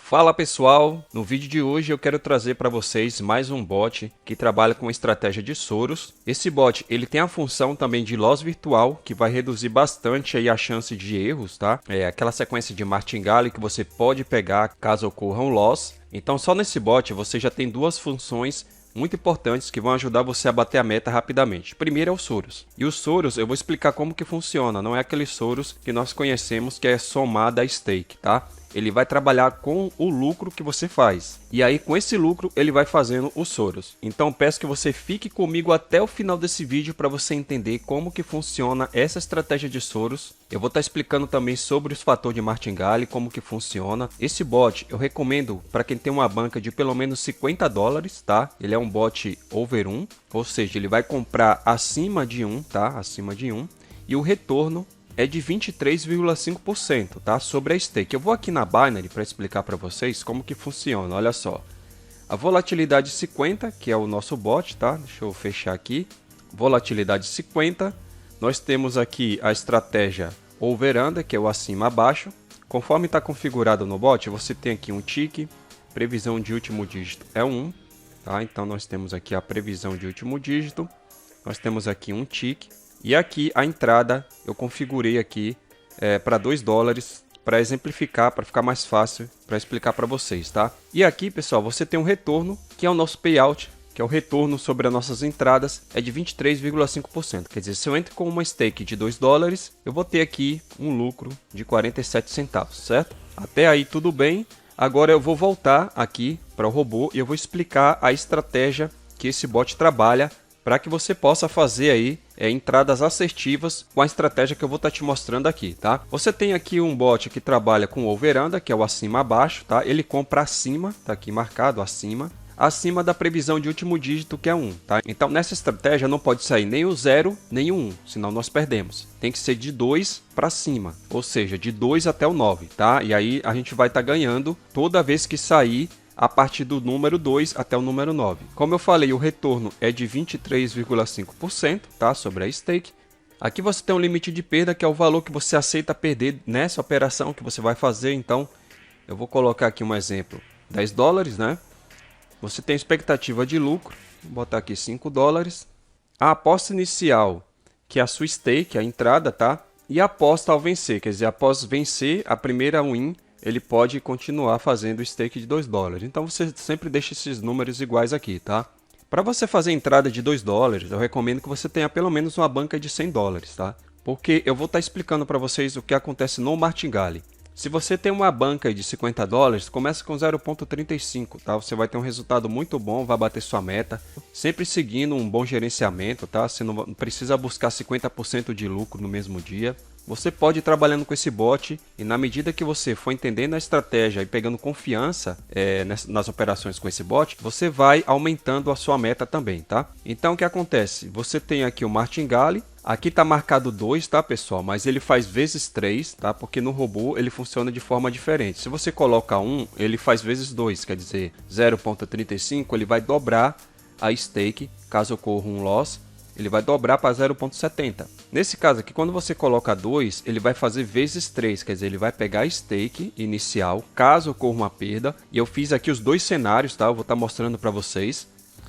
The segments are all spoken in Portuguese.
Fala pessoal, no vídeo de hoje eu quero trazer para vocês mais um bot que trabalha com a estratégia de Soros. Esse bot ele tem a função também de loss virtual, que vai reduzir bastante aí a chance de erros, tá? É aquela sequência de martingale que você pode pegar caso ocorra um loss. Então só nesse bot você já tem duas funções muito importantes que vão ajudar você a bater a meta rapidamente. Primeiro é o Soros. E o Soros eu vou explicar como que funciona, não é aquele Soros que nós conhecemos que é somado a stake, tá? Ele vai trabalhar com o lucro que você faz. E aí com esse lucro ele vai fazendo os Soros. Então peço que você fique comigo até o final desse vídeo para você entender como que funciona essa estratégia de Soros. Eu vou estar explicando também sobre os fatores de martingale, como que funciona. Esse bot eu recomendo para quem tem uma banca de pelo menos $50, tá? Ele é um bot over 1, ou seja, ele vai comprar acima de 1, tá? Acima de 1. E o retorno é de 23,5%, tá? Sobre a stake. Eu vou aqui na Binance para explicar para vocês como que funciona. Olha só. A volatilidade 50, que é o nosso bot, tá? Deixa eu fechar aqui. Volatilidade 50. Nós temos aqui a estratégia over under, que é o acima abaixo. Conforme está configurado no bot, você tem aqui um tick. Previsão de último dígito é 1, tá? Então nós temos aqui a previsão de último dígito. Nós temos aqui um tick. E aqui a entrada eu configurei aqui para $2 para exemplificar, para ficar mais fácil para explicar para vocês, tá? E aqui, pessoal, você tem um retorno, que é o nosso payout, que é o retorno sobre as nossas entradas, é de 23,5%. Quer dizer, se eu entro com uma stake de $2, eu vou ter aqui um lucro de 47 centavos, certo? Até aí tudo bem. Agora eu vou voltar aqui para o robô e eu vou explicar a estratégia que esse bot trabalha para que você possa fazer aí entradas assertivas com a estratégia que eu vou estar te mostrando aqui, tá? Você tem aqui um bot que trabalha com o over-under, que é o acima abaixo, tá? Ele compra acima, tá aqui marcado acima da previsão de último dígito, que é 1, tá? Então nessa estratégia não pode sair nem o 0 nem o 1, senão nós perdemos. Tem que ser de 2 para cima, ou seja, de 2 até o 9, tá? E aí a gente vai estar ganhando toda vez que sair a partir do número 2 até o número 9. Como eu falei, o retorno é de 23,5%, tá? Sobre a stake. Aqui você tem um limite de perda, que é o valor que você aceita perder nessa operação que você vai fazer. Então, eu vou colocar aqui um exemplo, $10, né? Você tem expectativa de lucro, vou botar aqui $5. A aposta inicial, que é a sua stake, a entrada, tá? E a aposta ao vencer, quer dizer, após vencer a primeira win, ele pode continuar fazendo o stake de $2. Então você sempre deixa esses números iguais aqui, tá? Para você fazer entrada de $2, eu recomendo que você tenha pelo menos uma banca de $100, tá? Porque eu vou estar explicando para vocês o que acontece no martingale. Se você tem uma banca de $50, começa com 0,35, tá? Você vai ter um resultado muito bom, vai bater sua meta, sempre seguindo um bom gerenciamento, tá? Você não precisa buscar 50% de lucro no mesmo dia. Você pode ir trabalhando com esse bot e na medida que você for entendendo a estratégia e pegando confiança nas operações com esse bot, você vai aumentando a sua meta também, tá? Então o que acontece? Você tem aqui o martingale, aqui está marcado 2, tá pessoal? Mas ele faz vezes 3, tá? Porque no robô ele funciona de forma diferente. Se você coloca 1, ele faz vezes 2, quer dizer 0,35, ele vai dobrar a stake caso ocorra um loss. Ele vai dobrar para 0,70. Nesse caso aqui, quando você coloca 2, ele vai fazer vezes 3, quer dizer, ele vai pegar a stake inicial, caso ocorra uma perda. E eu fiz aqui os dois cenários, tá? Eu vou estar mostrando para vocês.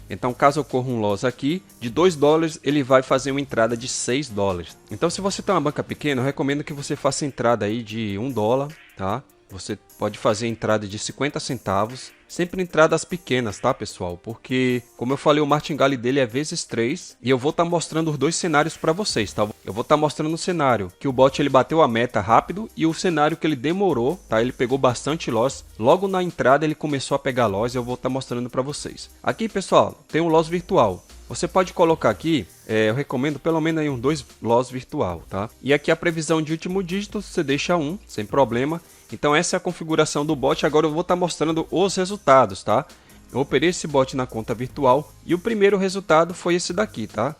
Então, caso ocorra um loss aqui, de $2, ele vai fazer uma entrada de $6. Então, se você tem uma banca pequena, eu recomendo que você faça entrada aí de $1, tá? Você pode fazer entrada de 50 centavos, sempre entradas pequenas, tá pessoal? Porque, como eu falei, o martingale dele é vezes 3 e eu vou estar mostrando os dois cenários para vocês, tá? Eu vou estar mostrando o cenário que o bot ele bateu a meta rápido e o cenário que ele demorou, tá? Ele pegou bastante loss, logo na entrada ele começou a pegar loss e eu vou estar mostrando para vocês. Aqui, pessoal, tem um loss virtual. Você pode colocar aqui, eu recomendo pelo menos aí um 2 loss virtual, tá? E aqui a previsão de último dígito, você deixa 1, sem problema. Então essa é a configuração do bot, agora eu vou estar mostrando os resultados, tá? Eu operei esse bot na conta virtual e o primeiro resultado foi esse daqui, tá?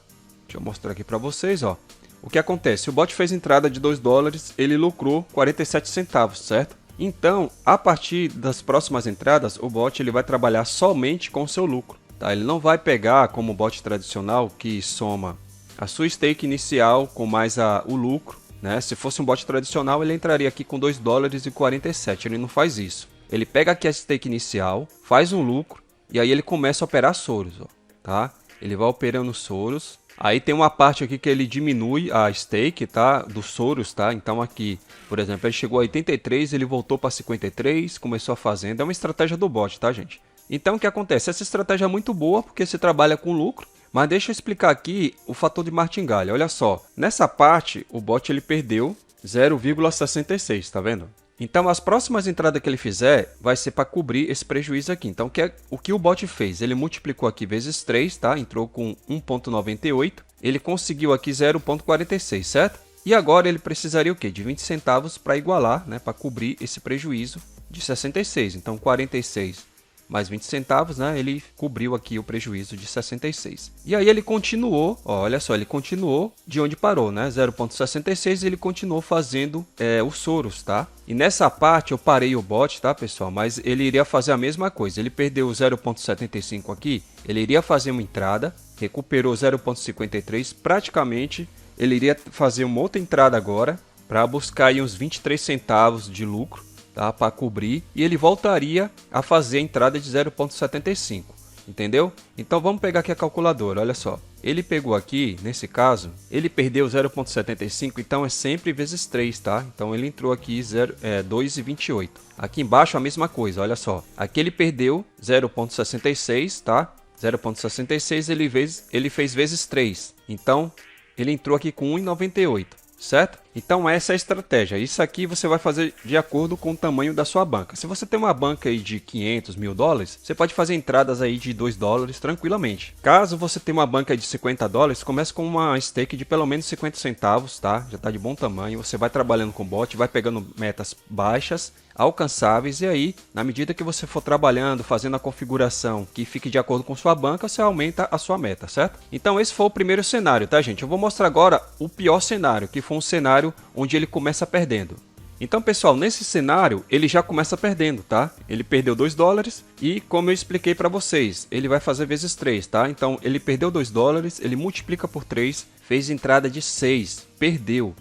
Deixa eu mostrar aqui para vocês, ó. O que acontece? O bot fez entrada de $2, ele lucrou 47 centavos, certo? Então, a partir das próximas entradas, o bot ele vai trabalhar somente com o seu lucro. Tá? Ele não vai pegar como o bot tradicional que soma a sua stake inicial com mais o lucro, né? Se fosse um bot tradicional, ele entraria aqui com $2,47. Ele não faz isso. ele pega aqui a stake inicial, faz um lucro e aí ele começa a operar Soros, ó, tá? Ele vai operando Soros. Aí tem uma parte aqui que ele diminui a stake, tá? Dos Soros, tá? Então aqui, por exemplo, ele chegou a 83, ele voltou para 53, começou a fazenda. É uma estratégia do bot, tá, gente? Então o que acontece? Essa estratégia é muito boa porque você trabalha com lucro. Mas deixa eu explicar aqui o fator de martingale. Olha só, nessa parte o bot ele perdeu 0,66, tá vendo? Então, as próximas entradas que ele fizer vai ser para cobrir esse prejuízo aqui. Então, o que o bot fez? Ele multiplicou aqui vezes 3, tá? Entrou com 1,98. Ele conseguiu aqui 0,46, certo? E agora ele precisaria o quê? De 20 centavos para igualar, né? Para cobrir esse prejuízo de 66. Então, 46 mais 20 centavos, né? Ele cobriu aqui o prejuízo de 66. E aí ele continuou, ó, olha só, ele continuou de onde parou, né? 0,66 ele continuou fazendo os Soros, tá? E nessa parte eu parei o bot, tá, pessoal? Mas ele iria fazer a mesma coisa. Ele perdeu 0,75 aqui, ele iria fazer uma entrada, recuperou 0,53, praticamente ele iria fazer uma outra entrada agora para buscar aí uns 23 centavos de lucro, tá, para cobrir, e ele voltaria a fazer a entrada de 0,75, entendeu? Então vamos pegar aqui a calculadora, olha só. Ele pegou aqui, nesse caso, ele perdeu 0,75, então é sempre vezes 3, tá? Então ele entrou aqui 2,28. Aqui embaixo a mesma coisa, olha só. Aqui ele perdeu 0,66, tá? 0,66 ele fez vezes 3. Então ele entrou aqui com 1,98. Certo? Então essa é a estratégia. Isso aqui você vai fazer de acordo com o tamanho da sua banca. Se você tem uma banca aí de 500 mil dólares, você pode fazer entradas aí de 2 dólares tranquilamente. Caso você tenha uma banca de 50 dólares, comece com uma stake de pelo menos 50 centavos, tá? Já está de bom tamanho. Você vai trabalhando com bot, vai pegando metas baixas, alcançáveis, e aí, na medida que você for trabalhando, fazendo a configuração que fique de acordo com sua banca, você aumenta a sua meta, certo? Então esse foi o primeiro cenário, tá, gente? Eu vou mostrar agora o pior cenário, que foi um cenário onde ele começa perdendo. Então, pessoal, nesse cenário, ele já começa perdendo, tá? Ele perdeu 2 dólares e, como eu expliquei para vocês, ele vai fazer vezes 3, tá? Então, ele perdeu 2 dólares, ele multiplica por 3, fez entrada de 6, perdeu,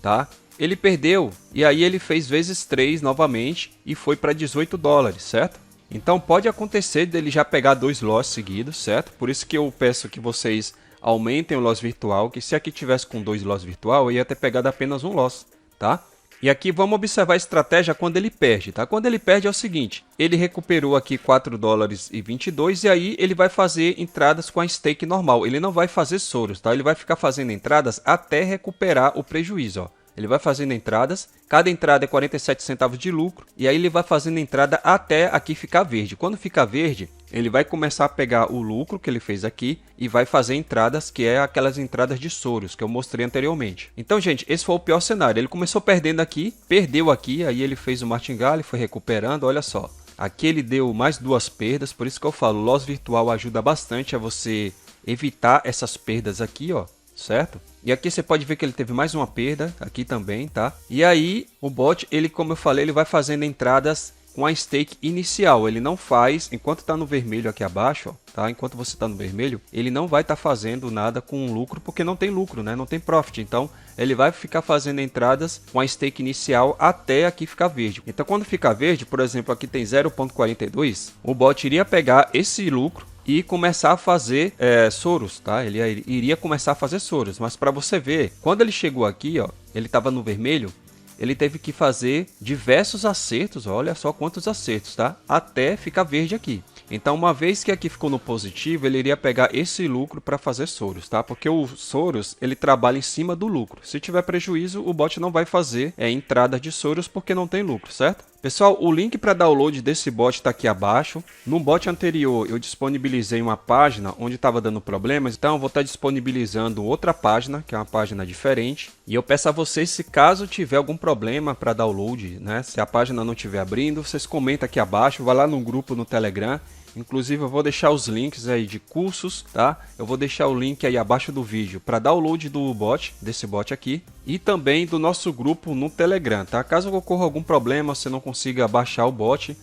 tá? Ele perdeu e aí ele fez vezes 3 novamente e foi para 18 dólares, certo? Então pode acontecer dele já pegar 2 loss seguidos, certo? Por isso que eu peço que vocês aumentem o loss virtual, que se aqui tivesse com 2 loss virtual, eu ia ter pegado apenas um loss, tá? E aqui vamos observar a estratégia quando ele perde, tá? Quando ele perde é o seguinte, ele recuperou aqui 4 dólares e 22 e aí ele vai fazer entradas com a stake normal. Ele não vai fazer Soros, tá? Ele vai ficar fazendo entradas até recuperar o prejuízo, ó. Ele vai fazendo entradas, cada entrada é 47 centavos de lucro, e aí ele vai fazendo entrada até aqui ficar verde. Quando ficar verde, ele vai começar a pegar o lucro que ele fez aqui e vai fazer entradas, que é aquelas entradas de Soros que eu mostrei anteriormente. Então, gente, esse foi o pior cenário. Ele começou perdendo aqui, perdeu aqui, aí ele fez o martingale, foi recuperando, olha só. Aqui ele deu mais 2 perdas, por isso que eu falo, o loss virtual ajuda bastante a você evitar essas perdas aqui, ó, certo? E aqui você pode ver que ele teve mais uma perda, aqui também, tá? E aí, o bot, ele, como eu falei, ele vai fazendo entradas com a stake inicial. Ele não faz, enquanto está no vermelho aqui abaixo, ó, tá? Enquanto você está no vermelho, ele não vai estar fazendo nada com lucro, porque não tem lucro, né? Não tem profit. Então, ele vai ficar fazendo entradas com a stake inicial até aqui ficar verde. Então, quando ficar verde, por exemplo, aqui tem 0,42, o bot iria pegar esse lucro e começar a fazer Soros, tá? Ele iria começar a fazer Soros, mas para você ver, quando ele chegou aqui, ó, ele estava no vermelho, ele teve que fazer diversos acertos, olha só quantos acertos, tá? Até ficar verde aqui. Então, uma vez que aqui ficou no positivo, ele iria pegar esse lucro para fazer Soros, tá? Porque o Soros, ele trabalha em cima do lucro. Se tiver prejuízo, o bot não vai fazer entrada de Soros porque não tem lucro, certo? Pessoal, o link para download desse bot está aqui abaixo. No bot anterior, eu disponibilizei uma página onde estava dando problemas, então eu vou estar disponibilizando outra página, que é uma página diferente. E eu peço a vocês, se caso tiver algum problema para download, né? Se a página não estiver abrindo, vocês comentam aqui abaixo, vai lá no grupo no Telegram. Inclusive eu vou deixar os links aí de cursos, tá? Eu vou deixar o link aí abaixo do vídeo para download do bot, desse bot aqui, e também do nosso grupo no Telegram, tá? Caso ocorra algum problema, você não consiga baixar o bot,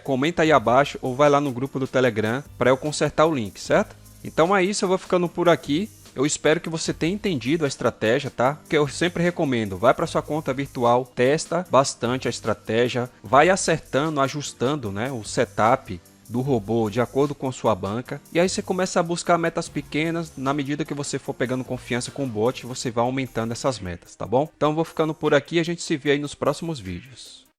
comenta aí abaixo ou vai lá no grupo do Telegram para eu consertar o link, certo? Então é isso, eu vou ficando por aqui. Eu espero que você tenha entendido a estratégia, tá? Que eu sempre recomendo, vai para sua conta virtual, testa bastante a estratégia, vai acertando, ajustando, né, o setup do robô de acordo com sua banca, e aí você começa a buscar metas pequenas. Na medida que você for pegando confiança com o bot, você vai aumentando essas metas, tá bom? Então vou ficando por aqui, a gente se vê aí nos próximos vídeos.